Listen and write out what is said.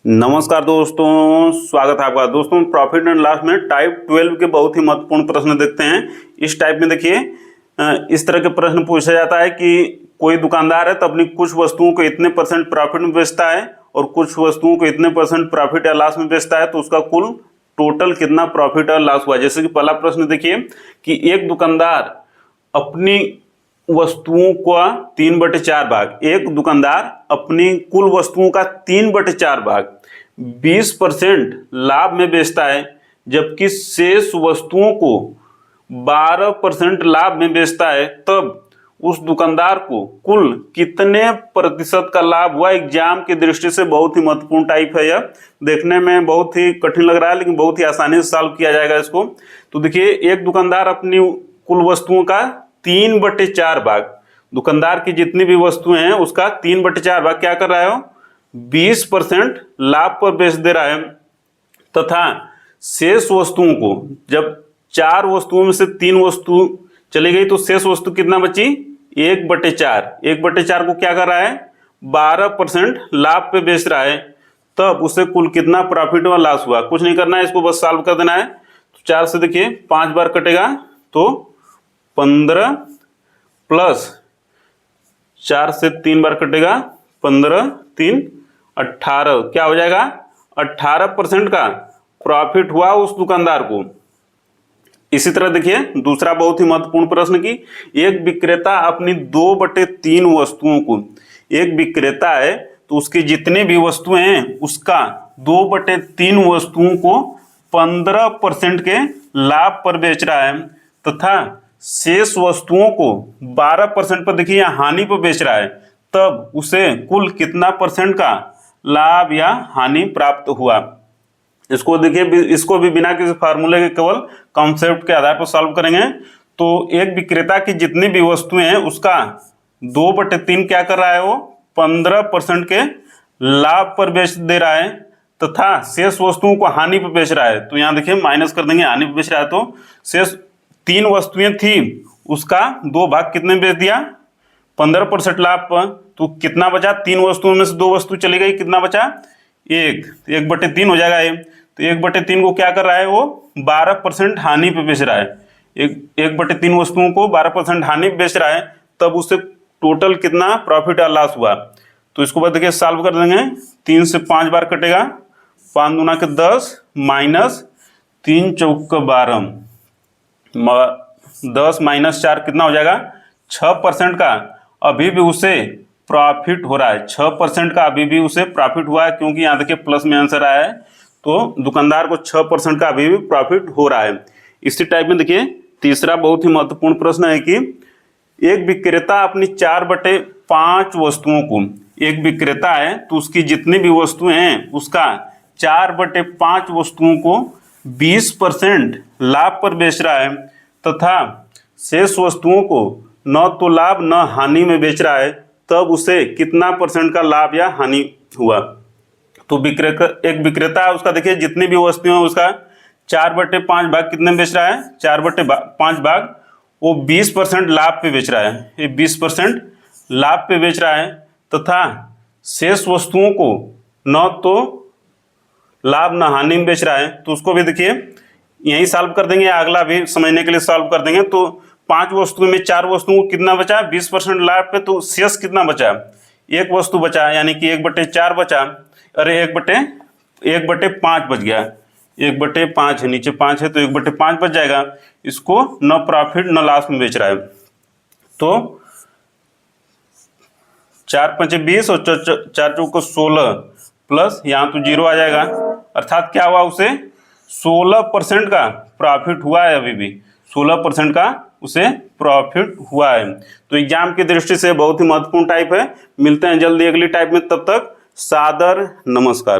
नमस्कार दोस्तों, स्वागत है आपका। दोस्तों प्रॉफिट एंड लॉस में टाइप 12 के बहुत ही महत्वपूर्ण प्रश्न देखते हैं। इस टाइप में देखिए इस तरह के प्रश्न पूछा जाता है कि कोई दुकानदार है तो अपनी कुछ वस्तुओं को इतने % प्रॉफिट में बेचता है और कुछ वस्तुओं को इतने % प्रॉफिट या लॉस में बेचता है, तो उसका कुल टोटल कितना प्रॉफिट और लॉस हुआ। जैसे कि पहला प्रश्न देखिए कि एक दुकानदार अपनी वस्तुओं का 3/4 भाग, एक दुकानदार अपनी कुल वस्तुओं का 3/4 भाग 20% लाभ में बेचता है, जबकि शेष वस्तुओं को 12% लाभ में बेचता है, तब उस दुकानदार को कुल कितने प्रतिशत का लाभ हुआ। एग्जाम की दृष्टि से बहुत ही महत्वपूर्ण टाइप है। यह देखने में बहुत ही कठिन लग रहा है, लेकिन बहुत ही आसानी से सॉल्व किया जाएगा इसको। तो देखिए, एक दुकानदार अपनी कुल वस्तुओं का 3/4 भाग, दुकानदार की जितनी भी वस्तुएं हैं उसका 3/4 भाग क्या कर रहा है, 20% लाभ पर बेच दे रहा है, तथा शेष वस्तुओं को, जब 4 वस्तुओं में से 3 वस्तु चली गई तो शेष वस्तु कितना बची, 1/4। 1/4 को क्या कर रहा है, 12% लाभ पे बेच रहा है, तब उसे कुल कितना प्रॉफिट और लॉस हुआ। कुछ नहीं करना है, इसको बस सॉल्व कर देना है। तो 4 से देखिए 5 बार कटेगा तो 15 प्लस 4 से 3 बार कटेगा 15 3 18, क्या हो जाएगा, 18% का प्रॉफिट हुआ उस दुकानदार को। इसी तरह देखिए दूसरा बहुत ही महत्वपूर्ण प्रश्न की एक विक्रेता अपनी 2/3 वस्तुओं को, एक विक्रेता है तो उसकी जितनी भी वस्तुएं हैं उसका 2/3 वस्तुओं को 15% के लाभ पर बेच रहा है, तथा शेष वस्तुओं को 12% पर देखिए यहाँ हानि पर बेच रहा है, तब उसे कुल कितना % का लाभ या हानि प्राप्त हुआ। इसको देखिए, इसको भी बिना किसी फार्मूले के केवल कॉन्सेप्ट के आधार पर सॉल्व करेंगे। तो एक विक्रेता की जितनी भी वस्तुएं हैं उसका 2/3 क्या कर रहा है, वो 15% के लाभ पर बेच दे रहा है, तथा शेष वस्तुओं को हानि पर बेच रहा है। तो यहाँ देखिए माइनस कर देंगे, हानि पर बेच रहा है तो शेष 3 वस्तुएं थी उसका 2 भाग कितने बेच दिया, 15% लाभ पर, तो कितना बचा, 3 वस्तुओं में से 2 वस्तु चली गई, कितना बचा, 1/3 हो जाएगा ये। तो 1/3 को क्या कर रहा है, वो 12% हानि पे बेच रहा है। 1/3 वस्तुओं को 12% हानि पे बेच रहा है, तब उससे टोटल कितना प्रॉफिट या लॉस हुआ। तो इसको बाद देखिए सॉल्व कर देंगे। 3 से 5 बार कटेगा, 5 दूना के 10 माइनस 3 चौक 12, 10 माइनस 4 कितना हो जाएगा, 6% का अभी भी उसे प्रॉफिट हो रहा है। 6% का अभी भी उसे प्रॉफिट हुआ है, क्योंकि यहाँ देखिए प्लस में आंसर आया है, तो दुकानदार को 6% का अभी भी प्रॉफिट हो रहा है। इसी टाइप में देखिए तीसरा बहुत ही महत्वपूर्ण प्रश्न है कि एक विक्रेता अपनी 4/5 वस्तुओं को, एक विक्रेता है तो उसकी जितनी भी वस्तुएं हैं उसका 4/5 वस्तुओं को 20% लाभ पर बेच रहा है, तथा शेष वस्तुओं को न तो लाभ न हानि में बेच रहा है, तब उसे कितना % का लाभ या हानि हुआ। तो एक विक्रेता है, उसका देखिए जितनी भी वस्तुएं हैं उसका 4/5 भाग कितने में बेच रहा है, 4/5 भाग वो 20% लाभ पे बेच रहा है, ये 20% लाभ पे बेच रहा है, तथा शेष वस्तुओं को न तो लाभ न हानि में बेच रहा है। तो उसको भी देखिए यही सॉल्व कर देंगे, अगला भी समझने के लिए सॉल्व कर देंगे। तो 5 वस्तुओं में 4 वस्तुओं को कितना बचा, 20% लाभ पे, तो शेष कितना बचा, 1 वस्तु बचा, यानी कि 1/4 बचा। अरे 1/5 बच गया, 1/5 है, नीचे 5 है तो 1/5 बच जाएगा। इसको न प्रॉफिट न लॉस में बेच रहा है। तो 4×5 20 और 4 चौको 16 प्लस यहाँ तो 0 आ जाएगा, अर्थात क्या हुआ, उसे 16% का प्रॉफिट हुआ है। अभी भी 16% का उसे प्रॉफिट हुआ है। तो एग्जाम की दृष्टि से बहुत ही महत्वपूर्ण टाइप है। मिलते हैं जल्दी अगली टाइप में, तब तक सादर नमस्कार।